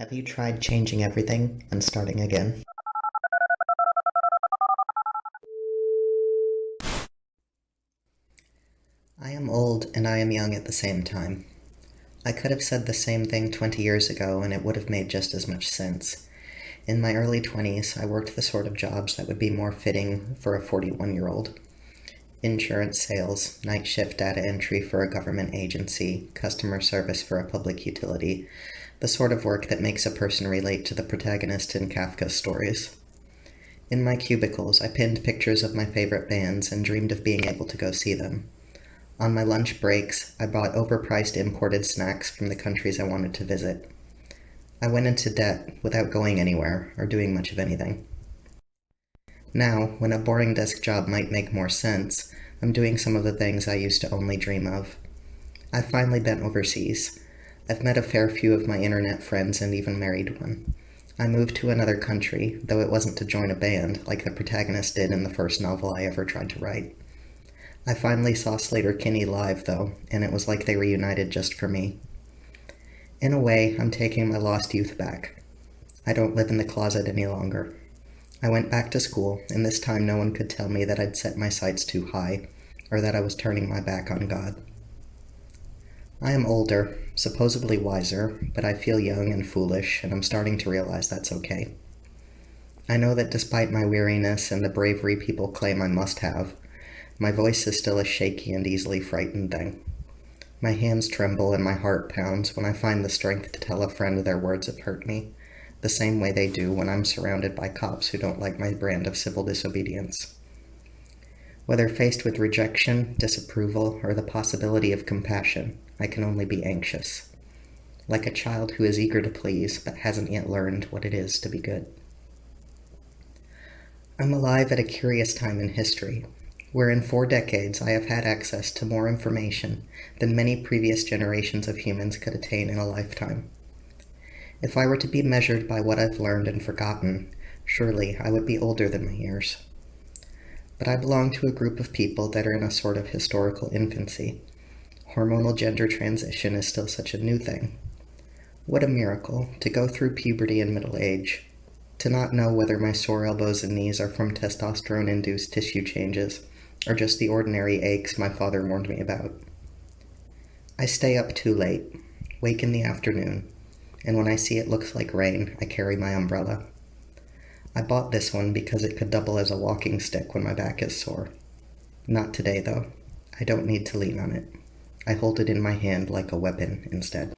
Have you tried changing everything and starting again? I am old and I am young at the same time. I could have said the same thing 20 years ago and it would have made just as much sense. In my early 20s, I worked the sort of jobs that would be more fitting for a 41-year-old. Insurance sales, night shift data entry for a government agency, customer service for a public utility, the sort of work that makes a person relate to the protagonist in Kafka's stories. In my cubicles, I pinned pictures of my favorite bands and dreamed of being able to go see them. On my lunch breaks, I bought overpriced imported snacks from the countries I wanted to visit. I went into debt without going anywhere or doing much of anything. Now, when a boring desk job might make more sense, I'm doing some of the things I used to only dream of. I've finally been overseas. I've met a fair few of my internet friends and even married one. I moved to another country, though it wasn't to join a band like the protagonist did in the first novel I ever tried to write. I finally saw Slater-Kinney live, though, and it was like they reunited just for me. In a way, I'm taking my lost youth back. I don't live in the closet any longer. I went back to school, and this time no one could tell me that I'd set my sights too high, or that I was turning my back on God. I am older, supposedly wiser, but I feel young and foolish, and I'm starting to realize that's okay. I know that despite my weariness and the bravery people claim I must have, my voice is still a shaky and easily frightened thing. My hands tremble and my heart pounds when I find the strength to tell a friend their words have hurt me, the same way they do when I'm surrounded by cops who don't like my brand of civil disobedience. Whether faced with rejection, disapproval, or the possibility of compassion, I can only be anxious. Like a child who is eager to please but hasn't yet learned what it is to be good. I'm alive at a curious time in history, where in 4 decades I have had access to more information than many previous generations of humans could attain in a lifetime. If I were to be measured by what I've learned and forgotten, surely I would be older than my years. But I belong to a group of people that are in a sort of historical infancy. Hormonal gender transition is still such a new thing. What a miracle, to go through puberty and middle age, to not know whether my sore elbows and knees are from testosterone-induced tissue changes, or just the ordinary aches my father warned me about. I stay up too late, wake in the afternoon, and when I see it looks like rain, I carry my umbrella. I bought this one because it could double as a walking stick when my back is sore. Not today, though. I don't need to lean on it. I hold it in my hand like a weapon instead.